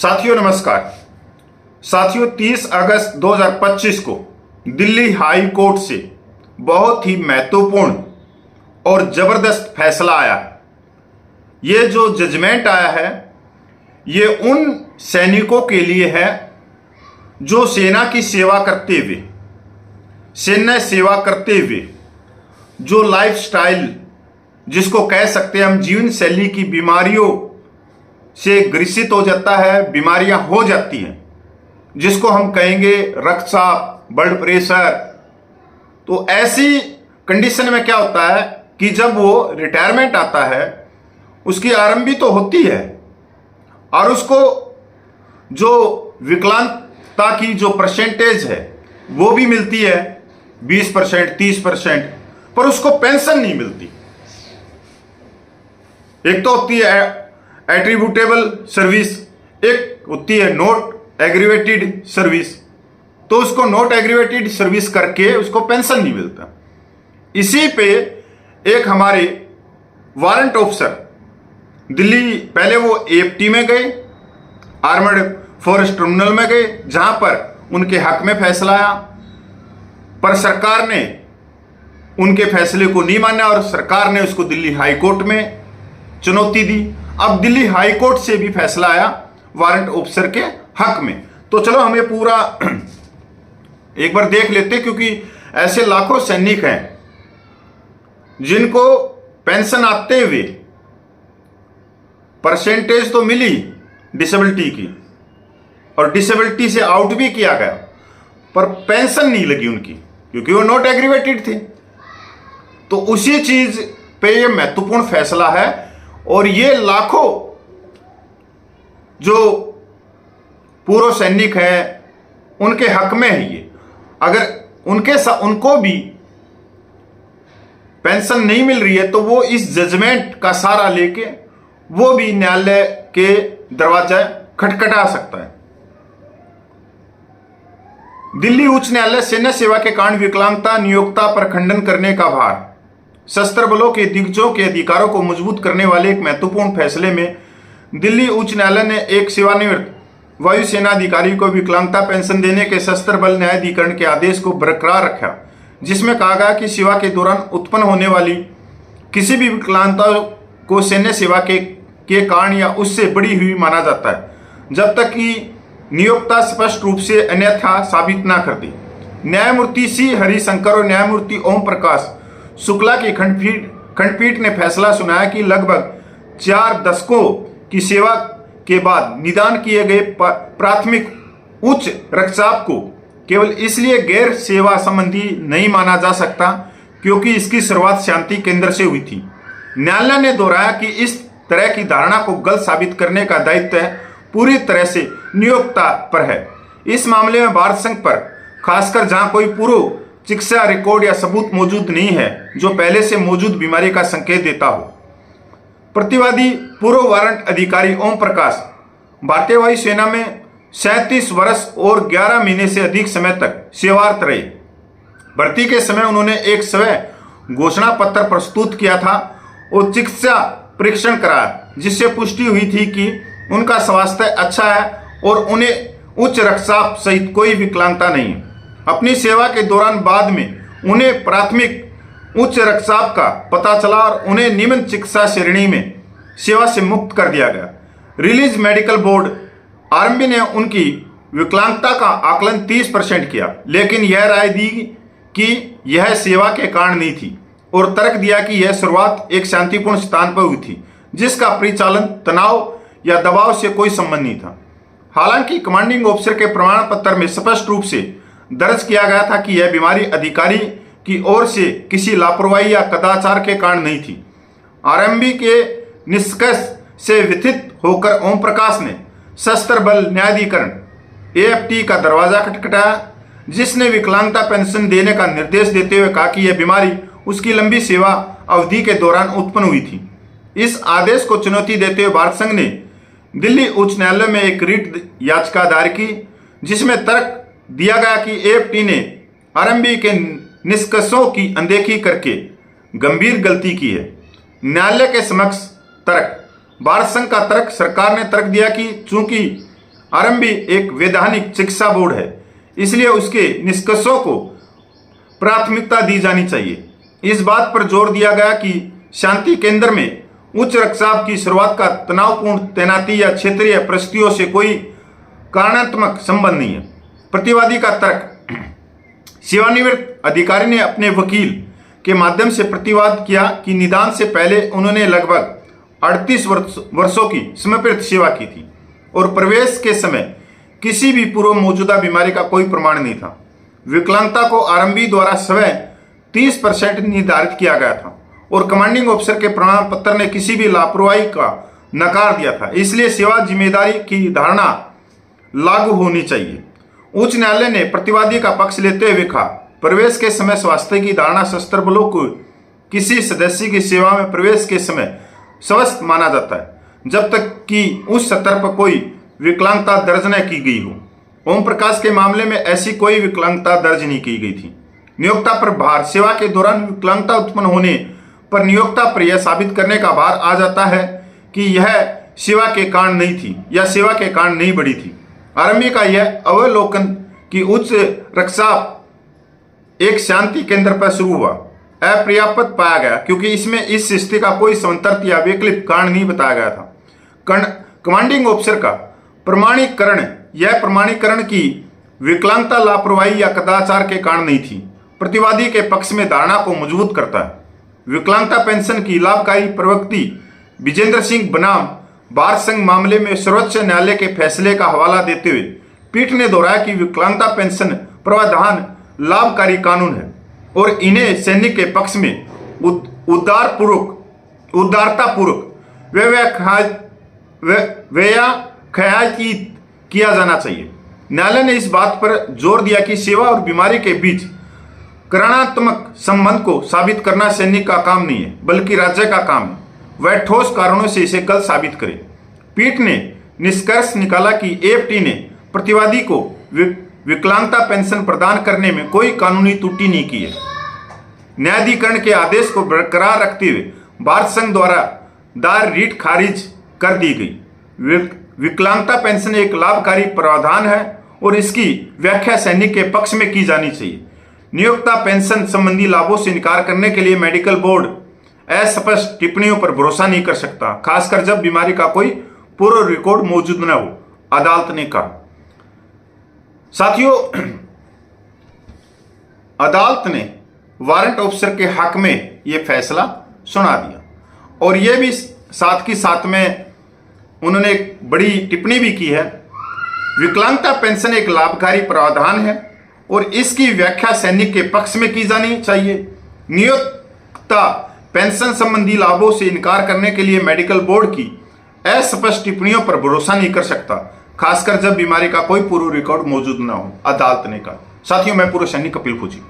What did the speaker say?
साथियों नमस्कार। साथियों 30 अगस्त 2025 को दिल्ली हाई कोर्ट से बहुत ही महत्वपूर्ण और जबरदस्त फैसला आया। ये जो जजमेंट आया है ये उन सैनिकों के लिए है जो सेना की सेवा करते हुए, सैन्य सेवा करते हुए जो लाइफस्टाइल जिसको कह सकते हैं हम जीवन शैली की बीमारियों से ग्रसित हो जाता है, बीमारियां हो जाती हैं, जिसको हम कहेंगे रक्तचाप, ब्लड प्रेशर। तो ऐसी कंडीशन में क्या होता है कि जब वो रिटायरमेंट आता है उसकी आरंभी तो होती है और उसको जो विकलांगता की जो परसेंटेज है वो भी मिलती है 20%, 30%, पर उसको पेंशन नहीं मिलती। एक तो होती है एट्रीब्यूटेबल सर्विस, एक होती है नॉट एग्रीवेटेड सर्विस। तो उसको नॉट एग्रीवेटेड सर्विस करके उसको पेंशन नहीं मिलता। इसी पे एक हमारे वारंट ऑफिसर दिल्ली, पहले वो एएफटी में गए, आर्मर्ड फोर्स ट्रिब्यूनल में गए, जहां पर उनके हक में फैसला आया, पर सरकार ने उनके फैसले को नहीं माना और सरकार ने उसको दिल्ली हाई कोर्ट में चुनौती दी। अब दिल्ली हाई कोर्ट से भी फैसला आया वारंट ऑफिसर के हक में। तो चलो हम ये पूरा एक बार देख लेते, क्योंकि ऐसे लाखों सैनिक हैं जिनको पेंशन आते हुए परसेंटेज तो मिली डिसेबिलिटी की और डिसेबिलिटी से आउट भी किया गया, पर पेंशन नहीं लगी उनकी क्योंकि वो नॉट एग्रीवेटेड थे। तो उसी चीज पे ये महत्वपूर्ण फैसला है और ये लाखों जो पूर्व सैनिक हैं उनके हक में है ये। अगर उनको भी पेंशन नहीं मिल रही है तो वो इस जजमेंट का सहारा लेके वो भी न्यायालय के दरवाजा खटखटा सकता है। दिल्ली उच्च न्यायालय सैन्य सेवा के कारण विकलांगता नियोक्ता पर खंडन करने का भार। सशस्त्र बलों के दिग्गजों के अधिकारों को मजबूत करने वाले एक महत्वपूर्ण फैसले में दिल्ली उच्च न्यायालय ने एक सेवानिवृत्त वायुसेना अधिकारी को विकलांगता पेंशन देने के सशस्त्र बल न्यायाधिकरण के आदेश को बरकरार रखा, जिसमें कहा गया कि सेवा के दौरान उत्पन्न होने वाली किसी भी विकलांगता को सैन्य सेवा के कारण या उससे बड़ी हुई माना जाता है जब तक कि नियोक्ता स्पष्ट रूप से अन्यथा साबित ना कर दे। न्यायमूर्ति सी हरिशंकर और न्यायमूर्ति ओम प्रकाश शुक्ला की खंडपीठ ने फैसला सुनाया कि लगभग 4 दशकों की सेवा के बाद निदान किए गए प्राथमिक उच्च रक्तचाप को केवल इसलिए गैर सेवा संबंधी नहीं माना जा सकता क्योंकि इसकी शुरुआत शांति केंद्र से हुई थी। न्यायालय ने दोहराया कि इस तरह की धारणा को गलत साबित करने का दायित्व पूरी तरह से नियोक्ता पर है। इस मामले में भारत संघ पर, खासकर जहां कोई पूर्व चिकित्सा रिकॉर्ड या सबूत मौजूद नहीं है जो पहले से मौजूद बीमारी का संकेत देता हो। प्रतिवादी पूर्व वारंट अधिकारी ओम प्रकाश भारतीय वायुसेना में 37 वर्ष और 11 महीने से अधिक समय तक सेवारत रहे। भर्ती के समय उन्होंने एक स्वयं घोषणा पत्र प्रस्तुत किया था और चिकित्सा परीक्षण कराया, जिससे पुष्टि हुई थी कि उनका स्वास्थ्य अच्छा है और उन्हें उच्च रक्तचाप सहित कोई विकलांगता नहीं है। अपनी सेवा के दौरान बाद में उन्हें प्राथमिक उच्च रक्तचाप का पता चला और उन्हें निम्न चिकित्सा श्रेणी में सेवा से मुक्त कर दिया गया। रिलीज मेडिकल बोर्ड आरएमबी ने उनकी विकलांगता का आकलन 30% किया, लेकिन यह राय दी कि यह सेवा के कारण नहीं थी और तर्क दिया कि यह शुरुआत एक शांतिपूर्ण स्थान पर हुई थी जिसका परिचालन तनाव या दबाव से कोई संबंध नहीं था। हालांकि कमांडिंग ऑफिसर के प्रमाण पत्र में स्पष्ट रूप से दर्ज किया गया था कि यह बीमारी अधिकारी की ओर से किसी लापरवाही या कदाचार के कारण नहीं थी। आरएमबी के निष्कर्ष से व्यथित होकर ओम प्रकाश ने सशस्त्र बल न्यायाधिकरण एएफटी का दरवाजा खटखटाया, जिसने विकलांगता पेंशन देने का निर्देश देते हुए कहा कि यह बीमारी उसकी लंबी सेवा अवधि के दौरान उत्पन्न हुई थी। इस आदेश को चुनौती देते हुए भारत संघ ने दिल्ली उच्च न्यायालय में एक रिट याचिका दायर की, जिसमें तर्क दिया गया कि एएफटी ने आरएमबी के निष्कर्षों की अनदेखी करके गंभीर गलती की है। न्यायालय के समक्ष तर्क, भारत संघ का तर्क, सरकार ने तर्क दिया कि चूंकि आरएमबी एक वैधानिक शिक्षा बोर्ड है, इसलिए उसके निष्कर्षों को प्राथमिकता दी जानी चाहिए। इस बात पर जोर दिया गया कि शांति केंद्र में उच्च रक्तचाप की शुरुआत का तनावपूर्ण तैनाती या क्षेत्रीय परिस्थितियों से कोई कारणात्मक संबंध नहीं है। प्रतिवादी का तर्क, सेवानिवृत्त अधिकारी ने अपने वकील के माध्यम से प्रतिवाद किया कि निदान से पहले उन्होंने लगभग 38 वर्षों की समर्पित सेवा की थी और प्रवेश के समय किसी भी पूर्व मौजूदा बीमारी का कोई प्रमाण नहीं था। विकलांगता को आरएमबी द्वारा स्वयं 30% निर्धारित किया गया था और कमांडिंग ऑफिसर के प्रमाण पत्र ने किसी भी लापरवाही का नकार दिया था, इसलिए सेवा जिम्मेदारी की धारणा लागू होनी चाहिए। उच्च न्यायालय ने प्रतिवादी का पक्ष लेते हुए कहा, प्रवेश के समय स्वास्थ्य की धारणा सशस्त्र बलों को किसी सदस्य की सेवा में प्रवेश के समय स्वस्थ माना जाता है जब तक कि उस स्तर पर कोई विकलांगता दर्ज न की गई हो। ओम प्रकाश के मामले में ऐसी कोई विकलांगता दर्ज नहीं की गई थी। नियोक्ता पर भार, सेवा के दौरान विकलांगता उत्पन्न होने पर नियोक्ता पर यह साबित करने का भार आ जाता है कि यह सेवा के कारण नहीं थी या सेवा के कारण नहीं बढ़ी थी। आरएमबी का यह अवलोकन कि उच्च रक्तचाप एक शांति केंद्र पर शुरू हुआ अपर्याप्त पाया गया क्योंकि इसमें इस स्थिति का कोई समांतर या वैकल्पिक कारण नहीं बताया गया था। कमांडिंग ऑफिसर का प्रमाणीकरण, यह प्रमाणीकरण की विकलांगता लापरवाही या कदाचार के कारण नहीं थी, प्रतिवादी के पक्ष में धारणा को मजबूत करता है। विकलांगता पेंशन की लाभकारी प्रवक्ति विजेंद्र सिंह बनाम बार संघ मामले में सर्वोच्च न्यायालय के फैसले का हवाला देते हुए पीठ ने दोहराया कि विकलांगता पेंशन प्रावधान लाभकारी कानून है और इन्हें सैनिक के पक्ष में उदारतापूर्वक व्याख्यायित किया जाना चाहिए। न्यायालय ने इस बात पर जोर दिया कि सेवा और बीमारी के बीच कारणात्मक संबंध को साबित करना सैनिक का काम नहीं है बल्कि राज्य का काम है। वह ठोस कारणों से इसे गलत साबित करे। पीठ ने निष्कर्ष निकाला कि एएफटी ने प्रतिवादी को विकलांगता पेंशन प्रदान करने में कोई कानूनी त्रुटि नहीं की है। न्यायाधिकरण के आदेश को बरकरार रखते हुए भारत संघ द्वारा दायर रीट खारिज कर दी गई। विकलांगता पेंशन एक लाभकारी प्रावधान है और इसकी व्याख्या सैनिक के पक्ष में की जानी चाहिए। नियोक्ता पेंशन संबंधी लाभों से इनकार करने के लिए मेडिकल बोर्ड अस्पष्ट टिप्पणियों पर भरोसा नहीं कर सकता, खासकर जब बीमारी का कोई पूर्व रिकॉर्ड मौजूद न हो, अदालत ने कहा। साथियों, अदालत ने वारंट ऑफिसर के हक में यह फैसला सुना दिया और यह भी साथ ही साथ में उन्होंने एक बड़ी टिप्पणी भी की है। विकलांगता पेंशन एक लाभकारी प्रावधान है और इसकी व्याख्या सैनिक के पक्ष में की जानी चाहिए। नियोक्ता पेंशन संबंधी लाभों से इनकार करने के लिए मेडिकल बोर्ड की अस्पष्ट टिप्पणियों पर भरोसा नहीं कर सकता, खासकर जब बीमारी का कोई पूर्व रिकॉर्ड मौजूद न हो, अदालत ने कहा। साथियों, मैं पूर्व सैनिक कपिल फौजी।